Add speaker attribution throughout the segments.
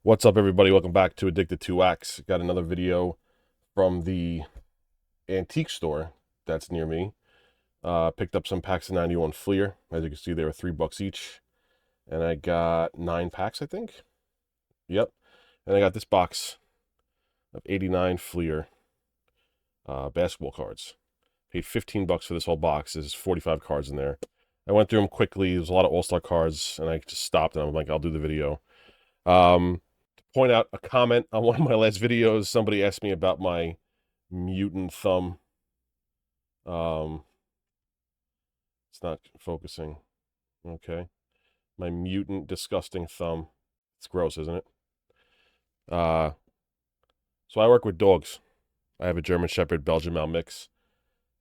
Speaker 1: What's up, everybody? Welcome back to Addicted to Wax. Got another video from the antique store that's near me. Picked up some packs of 91 Fleer. As you can see, they were $3 each. And I got 9 packs, I think. Yep. And I got this box of 89 Fleer basketball cards. Paid $15 for this whole box. There's 45 cards in there. I went through them quickly. There's a lot of all-star cards, and I just stopped and I'm like, I'll do the video. Point out a comment on one of my last videos. Somebody asked me about my mutant thumb. It's not focusing. Okay. My mutant, disgusting thumb. It's gross, isn't it? So I work with dogs. I have a German Shepherd Belgian Mal mix.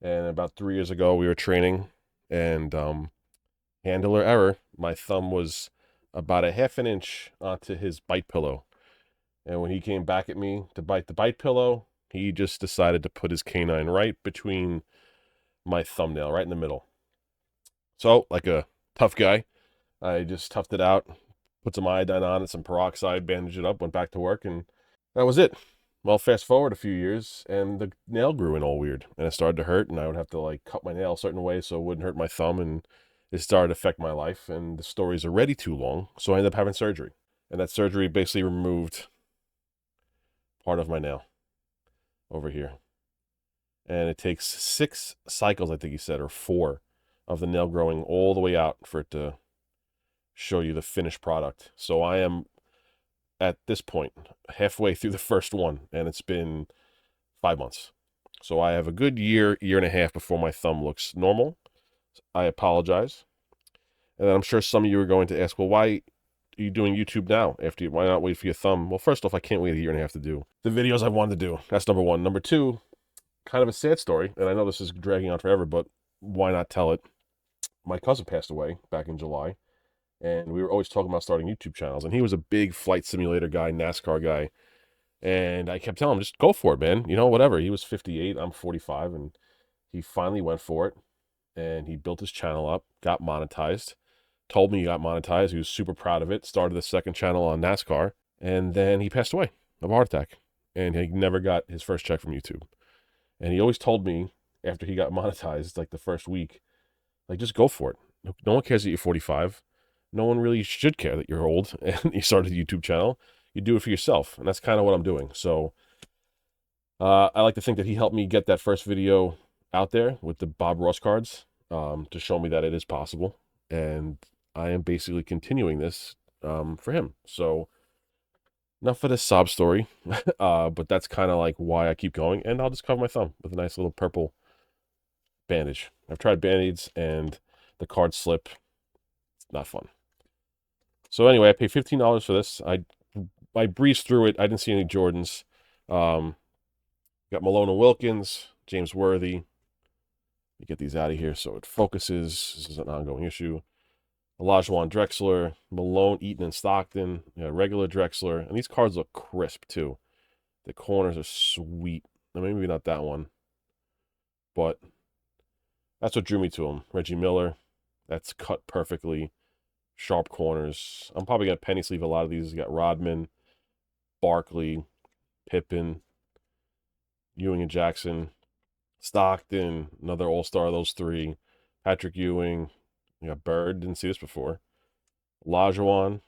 Speaker 1: And about 3 years ago, we were training, and handler error, my thumb was about a half an inch onto his bite pillow. And when he came back at me to bite the bite pillow, he just decided to put his canine right between my thumbnail, right in the middle. So, like a tough guy, I just toughed it out, put some iodine on it, some peroxide, bandaged it up, went back to work, and that was it. Well, fast forward a few years, and the nail grew in all weird, and it started to hurt, and I would have to like cut my nail a certain way so it wouldn't hurt my thumb, and it started to affect my life, and the story's already too long, so I ended up having surgery. And that surgery basically removed part of my nail over here. And it takes 6 cycles, I think he said, or 4 of the nail growing all the way out for it to show you the finished product. So I am at this point halfway through the first one, and it's been 5 months. So I have a good year and a half before my thumb looks normal. I apologize. And I'm sure some of you are going to ask, well, why are you doing YouTube now? Why not wait for your thumb? Well, first off, I can't wait a year and a half to do the videos I wanted to do. That's number one. Number two, kind of a sad story, and I know this is dragging on forever, but why not tell it? My cousin passed away back in July, and we were always talking about starting YouTube channels, and he was a big flight simulator guy, NASCAR guy, and I kept telling him, just go for it, man. You know, whatever. He was 58, I'm 45, and he finally went for it, and he built his channel up, got monetized, told me he got monetized. He was super proud of it, started the second channel on NASCAR, and then he passed away of a heart attack, and he never got his first check from YouTube. And he always told me after he got monetized, like the first week, like, just go for it. No one cares that you're 45. No one really should care that you're old and you started a YouTube channel. You do it for yourself. And that's kind of what I'm doing. So I like to think that he helped me get that first video out there with the Bob Ross cards to show me that it is possible. And I am basically continuing this for him. So enough of this sob story, but that's kind of like why I keep going. And I'll just cover my thumb with a nice little purple bandage. I've tried band-aids and the cards slip. It's not fun. So anyway, I paid $15 for this. I breezed through it. I didn't see any Jordans. Got Malone and Wilkins, James Worthy. Let me get these out of here so it focuses. This is an ongoing issue. Olajuwon Drexler, Malone, Eaton, and Stockton. Regular Drexler. And these cards look crisp, too. The corners are sweet. Maybe not that one. But that's what drew me to him. Reggie Miller. That's cut perfectly. Sharp corners. I'm probably going to penny sleeve a lot of these. You got Rodman, Barkley, Pippen, Ewing and Jackson, Stockton, another all-star, those 3. Patrick Ewing. You got Bird. Didn't see this before. Olajuwon.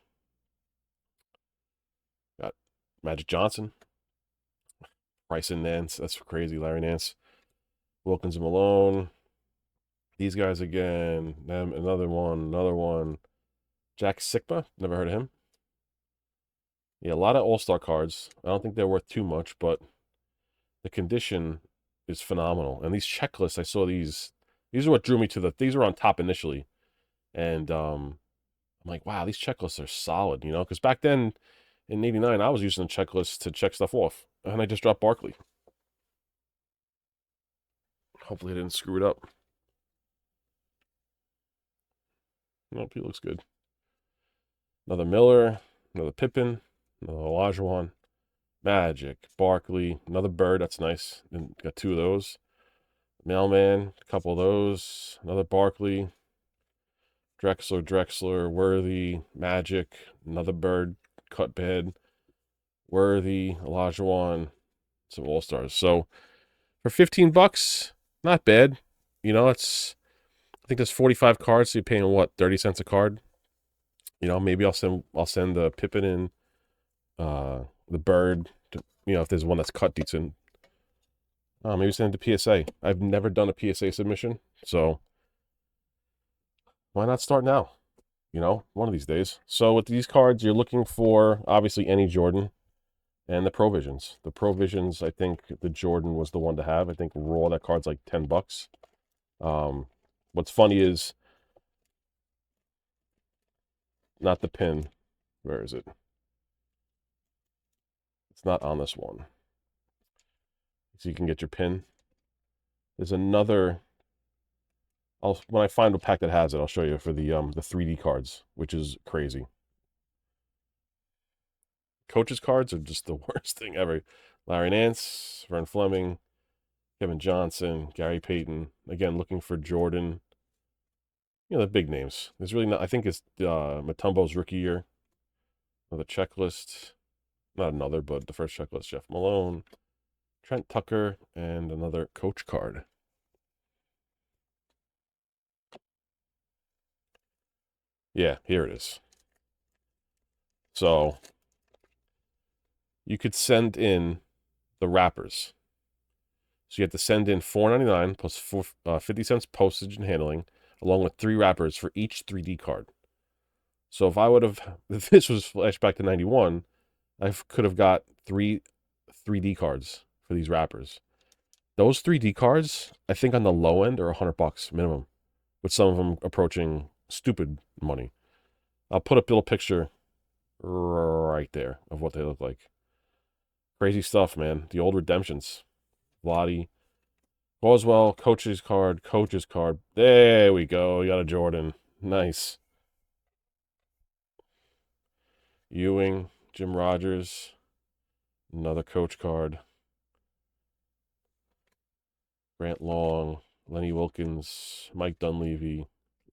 Speaker 1: Got Magic Johnson. Price and Nance. That's crazy. Larry Nance. Wilkins and Malone. These guys again. Another one. Jack Sikma. Never heard of him. Yeah, a lot of all-star cards. I don't think they're worth too much, but the condition is phenomenal. And these checklists, I saw these. These are what drew me to these were on top initially. And I'm like, wow, these checklists are solid, because back then in '89, I was using the checklist to check stuff off. And I just dropped Barkley. Hopefully I didn't screw it up. Nope, he looks good. Another Miller, another Pippen, another Olajuwon, Magic, Barkley, another Bird, that's nice. And got 2 of those. Mailman, a couple of those, another Barkley, Drexler, Worthy, Magic, another Bird, cut bad. Worthy, Olajuwon, some All-Stars. So for 15 bucks, not bad. You know, I think there's 45 cards, so you're paying what, 30 cents a card? You know, maybe I'll send the Pippin in, the Bird, if there's one that's cut decent. Maybe send it to PSA. I've never done a PSA submission, so why not start now? One of these days. So with these cards, you're looking for obviously any Jordan and the Provisions. The Provisions, I think the Jordan was the one to have. I think raw that card's like 10 bucks. What's funny is not the pin. Where is it? It's not on this one. So you can get your pin. There's another. When I find a pack that has it, I'll show you for the 3D cards, which is crazy. Coaches cards are just the worst thing ever. Larry Nance, Vern Fleming, Kevin Johnson, Gary Payton. Again, looking for Jordan. The big names. There's really not. I think it's Mutombo's rookie year. Another checklist. Not another, but the first checklist. Jeff Malone, Trent Tucker, and another coach card. Yeah, here it is. So you could send in the wrappers. So you have to send in $4.99 plus 50 cents postage and handling, along with 3 wrappers for each 3D card. So if this was flashback to 91, I could have got 3D cards for these wrappers. Those 3D cards, I think on the low end are $100 minimum, with some of them approaching stupid money. I'll put a little picture right there of what they look like. Crazy stuff, man. The old redemptions. Vladdy. Boswell, coach's card. There we go. You got a Jordan. Nice. Ewing, Jim Rogers. Another coach card. Grant Long, Lenny Wilkins, Mike Dunleavy.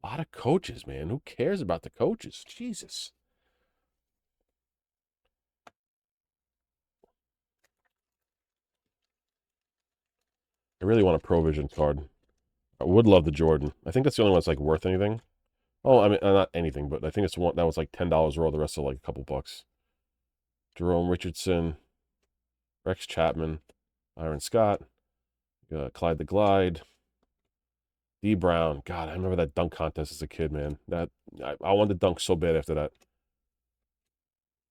Speaker 1: A lot of coaches, man. Who cares about the coaches? Jesus. I really want a Provision card. I would love the Jordan. I think that's the only one that's like worth anything. Oh, I mean, not anything, but I think it's one that was like $10 raw. The rest are like a couple bucks. Jerome Richardson, Rex Chapman, Iron Scott, Clyde the Glide, D Brown. God, I remember that dunk contest as a kid, man. I wanted to dunk so bad after that.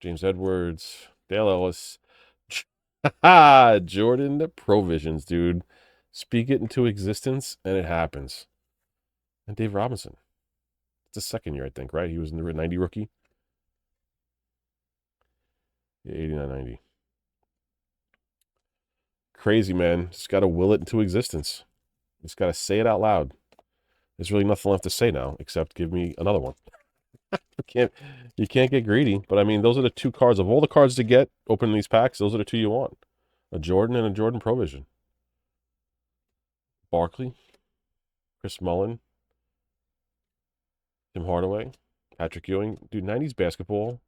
Speaker 1: James Edwards, Dale Ellis. Jordan the Provisions, dude. Speak it into existence, and it happens. And Dave Robinson. It's the second year, I think, right? He was in the 90 rookie. Yeah, 89-90. Crazy, man. Just got to will it into existence. Just got to say it out loud. There's really nothing left to say now, except give me another one. You can't get greedy, but I mean, those are the 2 cards. Of all the cards to get, opening these packs, those are the 2 you want. A Jordan and a Jordan Provision. Barkley, Chris Mullin, Tim Hardaway, Patrick Ewing. Dude, 90s basketball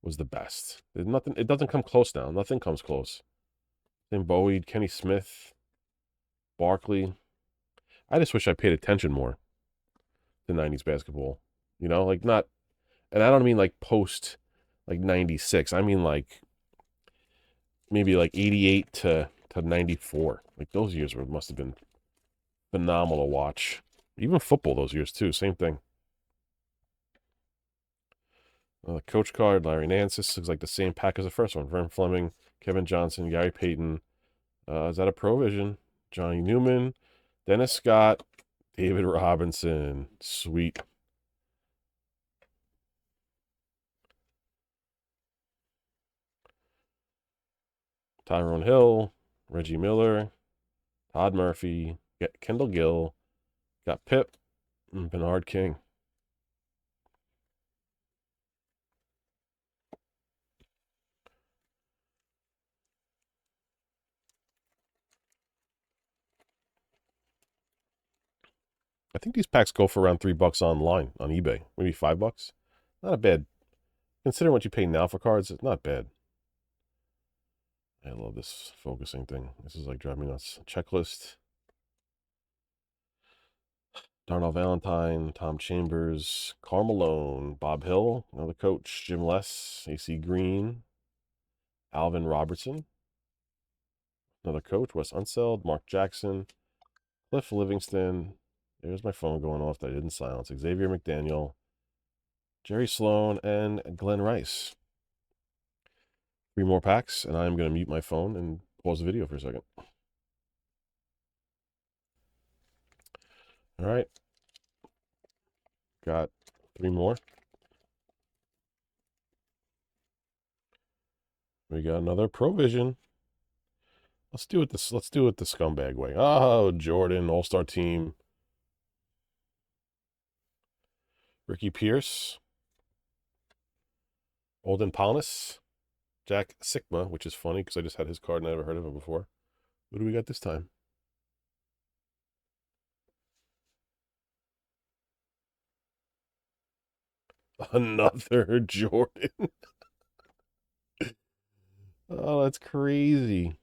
Speaker 1: was the best. There's nothing. It doesn't come close now. Nothing comes close. Tim Bowie, Kenny Smith, Barkley. I just wish I paid attention more to 90s basketball. Like not, and I don't mean like post like 96. I mean like maybe like 88 to 94. Like those years must have been phenomenal to watch. Even football those years too. Same thing. Coach card, Larry Nance. This looks like the same pack as the first one. Vern Fleming, Kevin Johnson, Gary Payton. Is that a Provision? Johnny Newman, Dennis Scott, David Robinson. Sweet. Tyrone Hill, Reggie Miller, Todd Murphy, Kendall Gill, got Pip, and Bernard King. I think these packs go for around $3 online on eBay, maybe $5. Not a bad. Considering what you pay now for cards, it's not bad. I love this focusing thing. This is like driving me nuts. Checklist. Darnell Valentine, Tom Chambers, Karl Malone, Bob Hill, another coach, Jim Les, AC Green, Alvin Robertson, another coach, Wes Unseld, Mark Jackson, Cliff Livingston. There's my phone going off that I didn't silence. Xavier McDaniel, Jerry Sloan, and Glenn Rice. 3 more packs, and I'm going to mute my phone and pause the video for a second. All right. Got 3 more. We got another Provision. Let's do it this. Let's do it the scumbag way. Oh, Jordan, All-Star Team. Ricky Pierce. Olden Palmas. Jack Sigma, which is funny because I just had his card and I never heard of him before. Who do we got this time? Another Jordan. Oh, that's crazy.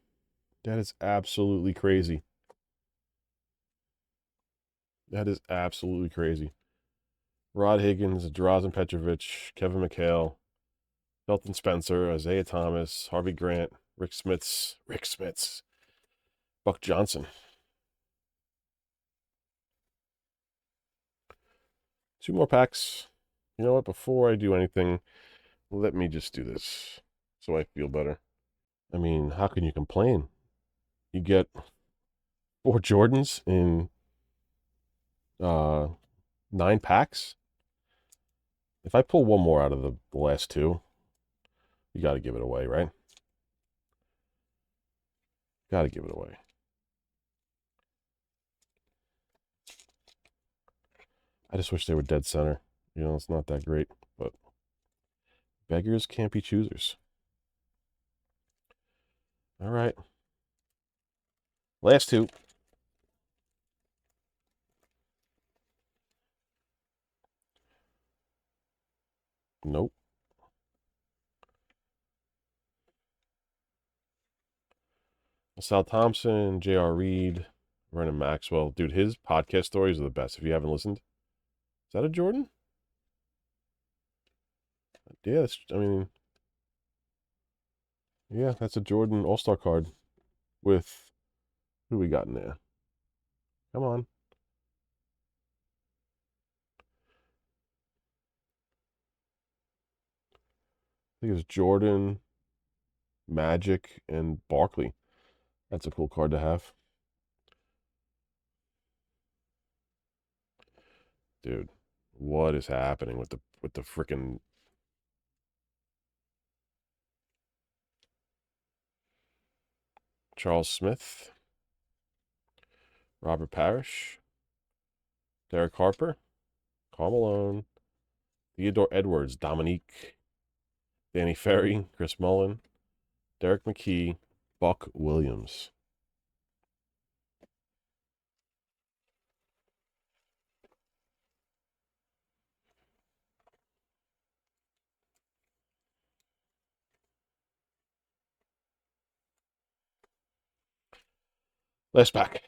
Speaker 1: That is absolutely crazy. That is absolutely crazy. Rod Higgins, Drazen Petrovic, Kevin McHale, Felton Spencer, Isaiah Thomas, Harvey Grant, Rick Smits, Buck Johnson. 2 more packs. You know what? Before I do anything, let me just do this so I feel better. I mean, how can you complain? You get 4 Jordans in 9 packs. If I pull one more out of the last 2, you got to give it away, right? Got to give it away. I just wish they were dead center. You know, it's not that great, but beggars can't be choosers. All right. Last 2. Nope. Sal Thompson, J.R. Reed, Vernon Maxwell. Dude, his podcast stories are the best. If you haven't listened, is that a Jordan? Yeah, that's a Jordan All-Star card with, who we got in there? Come on. I think it's Jordan, Magic, and Barkley. That's a cool card to have. Dude, what is happening with the freaking Charles Smith, Robert Parrish, Derek Harper, Karl Malone, Theodore Edwards, Dominique, Danny Ferry, Chris Mullen, Derek McKee, Buck Williams. Last pack.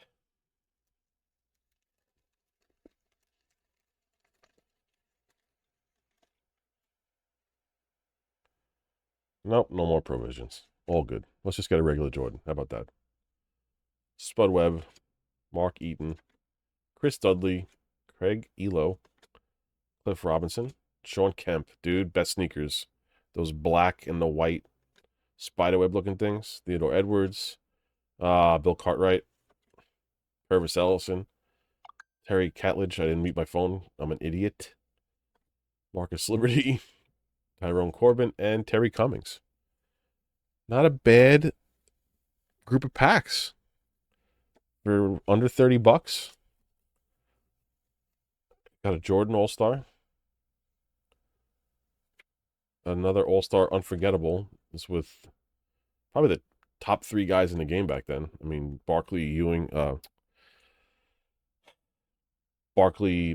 Speaker 1: Nope, no more provisions. All good. Let's just get a regular Jordan. How about that? Spud Webb, Mark Eaton, Chris Dudley, Craig Elo, Cliff Robinson, Sean Kemp. Dude, best sneakers. Those black and the white spiderweb looking things. Theodore Edwards, Bill Cartwright, Purvis Ellison, Terry Catledge. I didn't mute my phone. I'm an idiot. Marcus Liberty, Tyrone Corbin, and Terry Cummings. Not a bad group of packs for under $30. Got a Jordan All-Star. Another All-Star Unforgettable. This with probably the top 3 guys in the game back then. I mean, Barkley,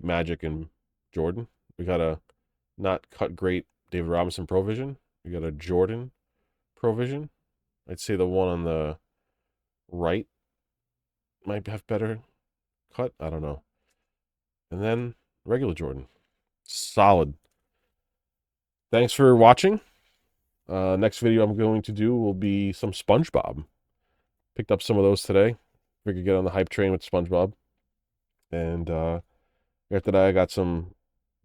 Speaker 1: Magic, and Jordan. We got a not cut great David Robinson Provision. We got a Jordan Provision. I'd say the one on the right might have better cut. I don't know. And then regular Jordan. Solid. Thanks for watching. Next video I'm going to do will be some SpongeBob. Picked up some of those today. Figured get on the hype train with SpongeBob. And after that, I got some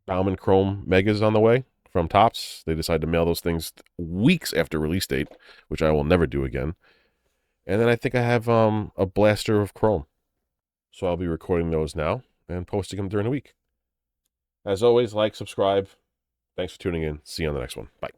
Speaker 1: Bauman Chrome Megas on the way from Topps. They decided to mail those things weeks after release date, which I will never do again. And then I think I have a blaster of Chrome. So I'll be recording those now and posting them during the week. As always, like, subscribe. Thanks for tuning in. See you on the next one. Bye.